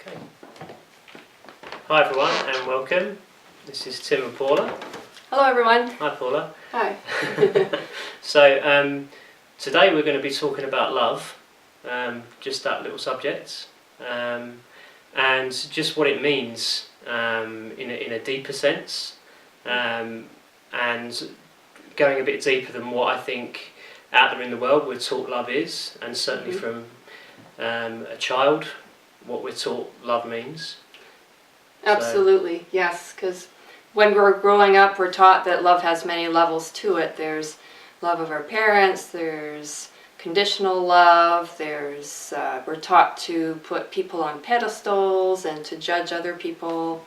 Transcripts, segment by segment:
Okay. Hi everyone and welcome. This is Tim and Paula. Hello everyone. Hi Paula. Hi. So today we're going to be talking about love, just that little subject, and just what it means in a deeper sense, and going a bit deeper than what I think out there in the world we're taught love is, and certainly from a child, what we're taught love means. Absolutely, yes, because when we're growing up we're taught that love has many levels to it. There's love of our parents, there's conditional love, there's we're taught to put people on pedestals and to judge other people.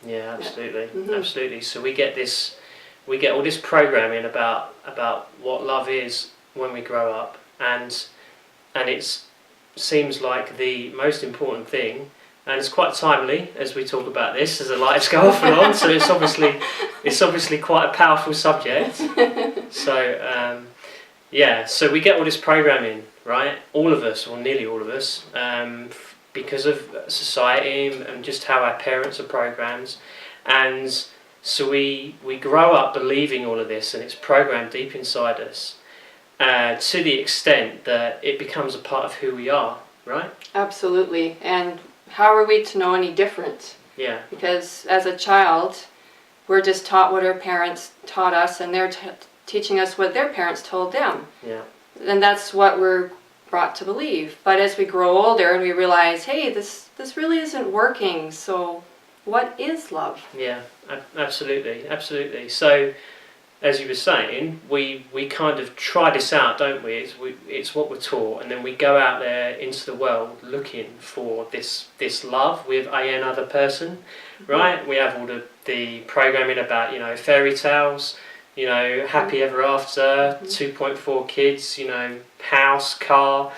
Yeah, absolutely, absolutely. So we get all this programming about what love is when we grow up, and it seems like the most important thing, and it's quite timely as we talk about this as the lights go off and on. So it's obviously quite a powerful subject. So so we get all this programming, right? All of us, or nearly all of us, because of society and just how our parents are programmed, and so we grow up believing all of this, and it's programmed deep inside us, to the extent that it becomes a part of who we are, right? Absolutely. And how are we to know any different? Yeah. Because as a child, we're just taught what our parents taught us, and they're teaching us what their parents told them. Yeah. And that's what we're brought to believe. But as we grow older and we realize, hey, this really isn't working, so what is love? Yeah, absolutely. So, as you were saying, we kind of try this out, don't we? It's what we're taught, and then we go out there into the world looking for this love with another person, right? We have all the programming about, fairy tales, happy ever after, 2.4 kids, house, car,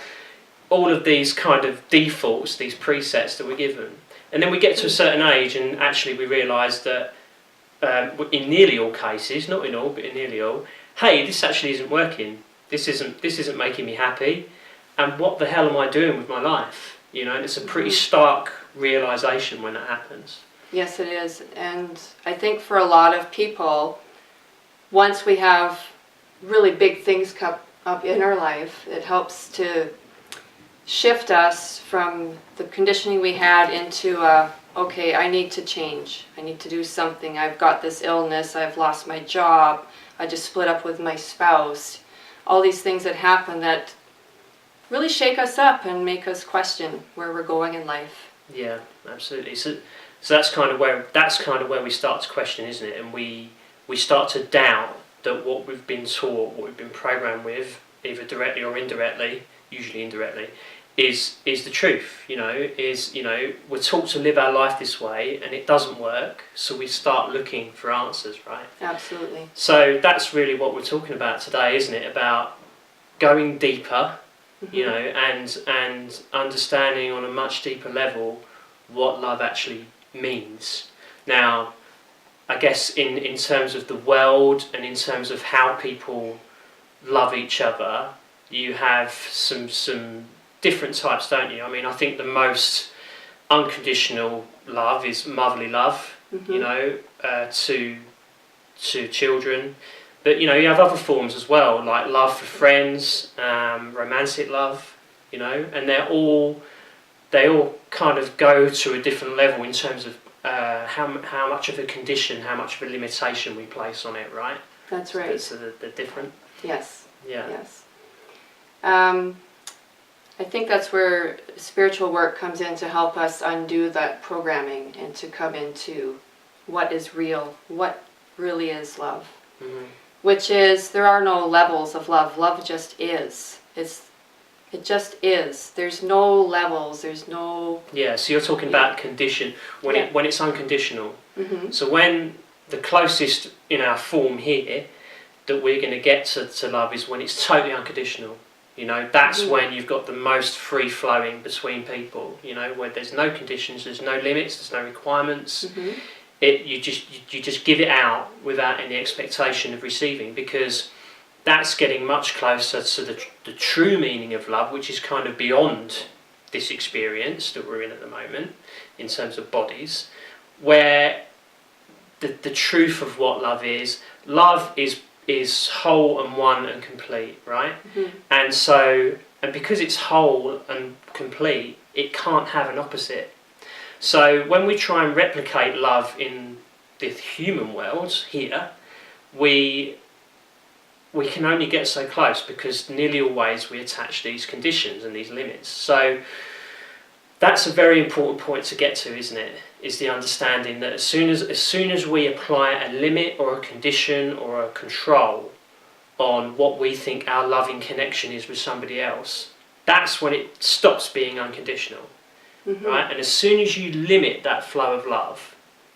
all of these kind of defaults, these presets that we're given. And then we get to a certain age and actually we realise that in nearly all cases, not in all, but in nearly all, hey, this actually isn't working. This isn't making me happy. And what the hell am I doing with my life? And it's a pretty stark realisation when that happens. Yes, it is. And I think for a lot of people, once we have really big things come up in our life, it helps to shift us from the conditioning we had into okay, I need to change. I need to do something. I've got this illness. I've lost my job. I just split up with my spouse. All these things that happen that really shake us up and make us question where we're going in life. Yeah, absolutely. So that's kind of where we start to question, isn't it? And we start to doubt that what we've been taught, what we've been programmed with, either directly or indirectly, usually indirectly, is the truth. We're taught to live our life this way and it doesn't work, so we start looking for answers, right? Absolutely. So that's really what we're talking about today, isn't it? About going deeper, and understanding on a much deeper level what love actually means. Now, I guess in terms of the world and in terms of how people love each other, you have some different types, don't you? I mean, I think the most unconditional love is motherly love, to children. But, you have other forms as well, like love for friends, romantic love, and they all kind of go to a different level in terms of how much of a condition, how much of a limitation we place on it, right? That's right. So they're different. Yes. Yeah. Yes. I think that's where spiritual work comes in to help us undo that programming and to come into what is real, what really is love. Mm-hmm. Which is, there are no levels of love. Love just is. It just is. There's no levels. There's no... Yeah, so you're talking about condition, when it's unconditional. Mm-hmm. So when the closest in our form here that we're going to get to love is when it's totally unconditional. That's when you've got the most free flowing between people, where there's no conditions, there's no limits, there's no requirements. Mm-hmm. You just give it out without any expectation of receiving, because that's getting much closer to the true meaning of love, which is kind of beyond this experience that we're in at the moment, in terms of bodies, where the truth of what love is whole and one and complete, right? And because it's whole and complete, it can't have an opposite. So when we try and replicate love in the human world here, we can only get so close, because nearly always we attach these conditions and these limits. So that's a very important point to get to, isn't it? Is the understanding that as soon as we apply a limit or a condition or a control on what we think our loving connection is with somebody else, that's when it stops being unconditional, right? And as soon as you limit that flow of love,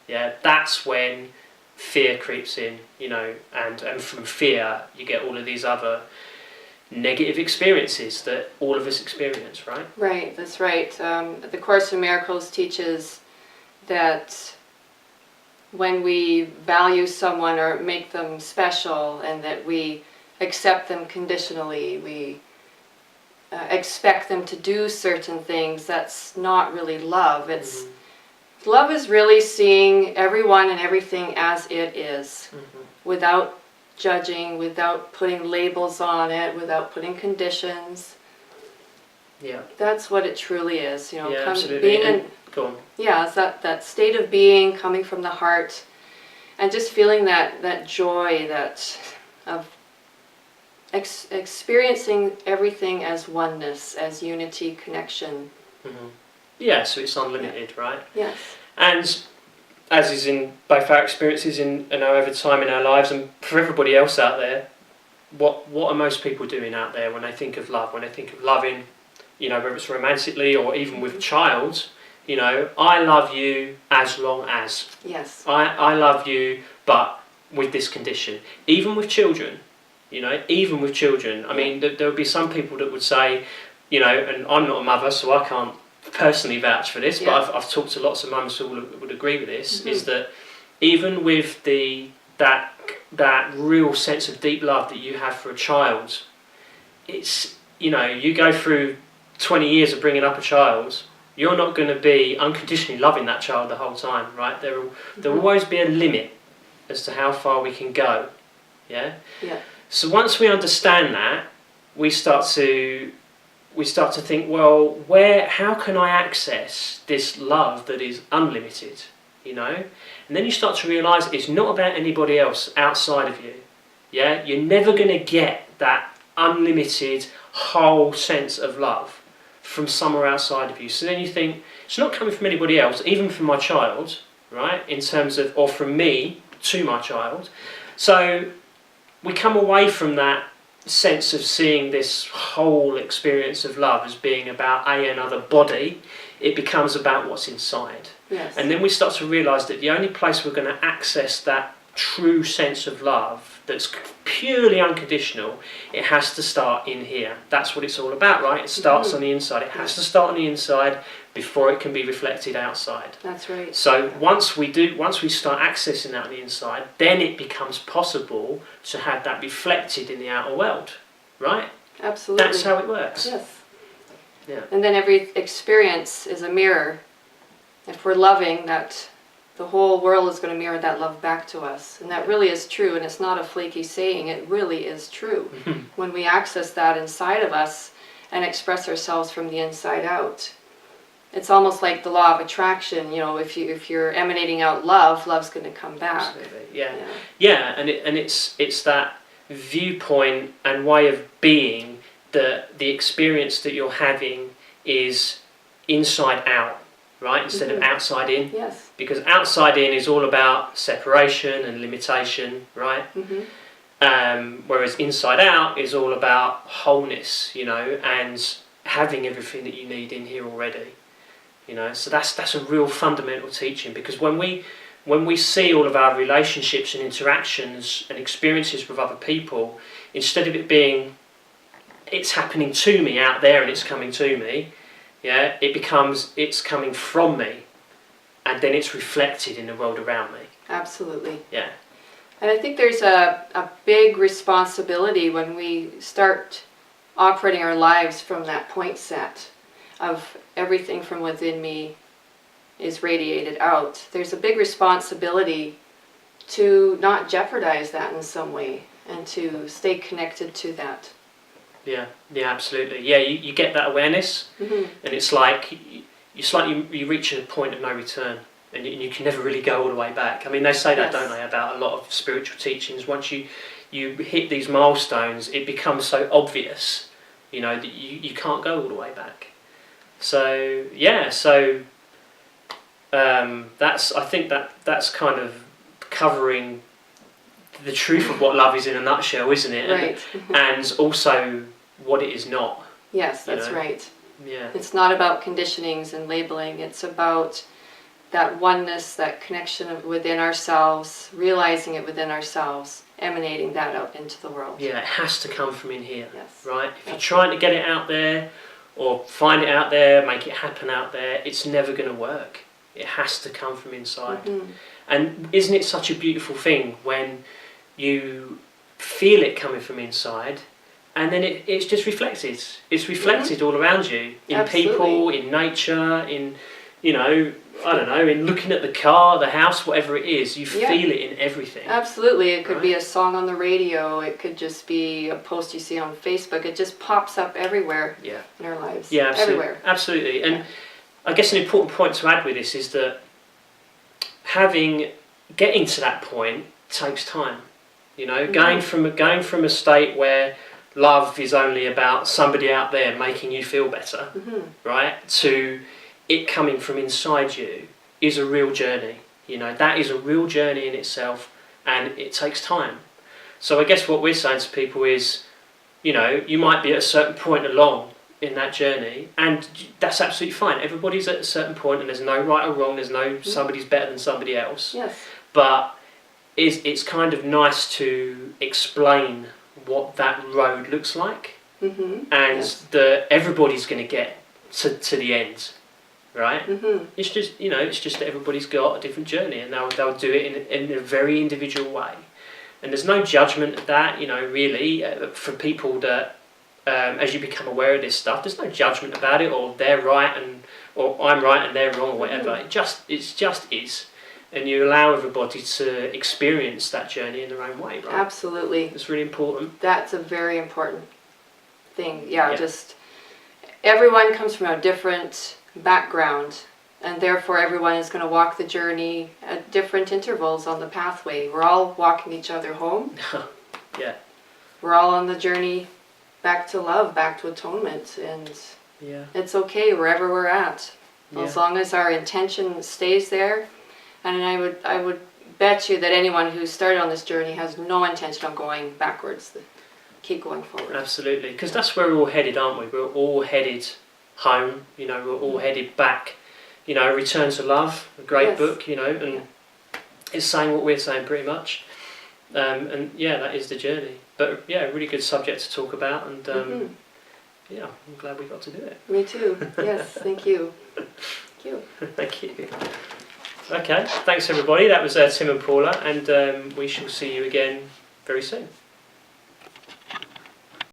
that's when fear creeps in, and from fear you get all of these other negative experiences that all of us experience, right? Right, that's right. The Course in Miracles teaches that when we value someone or make them special, and that we accept them conditionally, we expect them to do certain things, that's not really love. It's love is really seeing everyone and everything as it is, without judging, without putting labels on it, without putting conditions. Yeah. That's what it truly is, absolutely. Go on. Yeah, it's that state of being coming from the heart, and just feeling that joy, of experiencing everything as oneness, as unity, connection. Yeah, so it's unlimited, right? Yes. And as is in both our experiences over time in our lives, and for everybody else out there, what are most people doing out there when they think of love? When they think of loving, whether it's romantically or even with a child, I love you as long as. Yes. I love you, but with this condition. Even with children, even with children. I mean, there would be some people that would say, and I'm not a mother, so I can't personally vouch for this, but I've talked to lots of mums who would agree with this, is that even with that real sense of deep love that you have for a child, it's, you go through 20 years of bringing up a child, you're not going to be unconditionally loving that child the whole time, right? There will always be a limit as to how far we can go, yeah? So once we understand that, we start to think, well, how can I access this love that is unlimited, And then you start to realise it's not about anybody else outside of you, yeah? You're never going to get that unlimited whole sense of love from somewhere outside of you. So then you think, it's not coming from anybody else, even from my child, right? In terms of, or from me to my child. So we come away from that sense of seeing this whole experience of love as being about another body. It becomes about what's inside. Yes. And then we start to realise that the only place we're going to access that true sense of love that's purely unconditional, it has to start in here. That's what it's all about, right? It starts on the inside. It has to start on the inside before it can be reflected outside. That's right. So once we start accessing that on the inside, then it becomes possible to have that reflected in the outer world, right? Absolutely. That's how it works. Yes. Yeah. And then every experience is a mirror. If we're loving, that the whole world is going to mirror that love back to us. And that really is true, and it's not a flaky saying, it really is true. When we access that inside of us and express ourselves from the inside out, it's almost like the law of attraction. If you're emanating out love, love's going to come back. Absolutely. Yeah. And it's that viewpoint and way of being that the experience that you're having is inside out, right? Instead of outside in. Yes. Because outside in is all about separation and limitation, right? Whereas inside out is all about wholeness, and having everything that you need in here already. So that's a real fundamental teaching, because when we see all of our relationships and interactions and experiences with other people, instead of it being it's happening to me out there and it's coming to me, it becomes it's coming from me, and then it's reflected in the world around me. Absolutely. Yeah. And I think there's a big responsibility when we start operating our lives from that point set of everything from within me is radiated out, there's a big responsibility to not jeopardize that in some way and to stay connected to that. Yeah, absolutely. Yeah, you get that awareness, Mm-hmm. and it's like you reach a point of no return, and you can never really go all the way back. I mean, they say that, Yes. don't they, about a lot of spiritual teachings. Once you hit these milestones, it becomes so obvious, that you can't go all the way back. So yeah, I think that's kind of covering the truth of what love is in a nutshell, isn't it? Right. And also what it is not. Yes, that's right. Yeah. It's not about conditionings and labeling. It's about that oneness, that connection within ourselves, realizing it within ourselves, emanating that out into the world. Yeah, it has to come from in here. Yes. Right? If you're trying to get it out there or find it out there, make it happen out there, it's never going to work. It has to come from inside. Mm-hmm. And isn't it such a beautiful thing when you feel it coming from inside, and then it's just reflected. It's reflected all around you, in Absolutely. people, in nature, in, I don't know, in looking at the car, the house, whatever it is. You feel it in everything. Absolutely. It could be a song on the radio. It could just be a post you see on Facebook. It just pops up everywhere in our lives. Yeah, absolutely. Everywhere. Absolutely. And I guess an important point to add with this is that getting to that point takes time. Going from a state where love is only about somebody out there making you feel better, right, to it coming from inside you is a real journey. That is a real journey in itself, and it takes time. So I guess what we're saying to people is, you might be at a certain point along in that journey, and that's absolutely fine. Everybody's at a certain point, and there's no right or wrong. There's no somebody's better than somebody else. Yes. But it's kind of nice to explain what that road looks like, and that everybody's going to get to the end, right? It's just that everybody's got a different journey, and they'll do it in a very individual way, and there's no judgment of that, really, for people that as you become aware of this stuff, there's no judgment about it, or they're right or I'm right and they're wrong, or whatever. It just is. And you allow everybody to experience that journey in their own way, right? Absolutely. It's really important. That's a very important thing. Yeah, just everyone comes from a different background, and therefore everyone is going to walk the journey at different intervals on the pathway. We're all walking each other home. Yeah. We're all on the journey back to love, back to atonement, and it's okay wherever we're at, as long as our intention stays there. And I would bet you that anyone who started on this journey has no intention of going backwards. Keep going forward. Absolutely, because that's where we're all headed, aren't we? We're all headed home. We're all headed back. Return to Love, a great book. And it's saying what we're saying pretty much. And that is the journey. But a really good subject to talk about. And I'm glad we got to do it. Me too. Yes, thank you. Thank you. Thank you. Okay, thanks everybody. That was Tim and Paula, and we shall see you again very soon.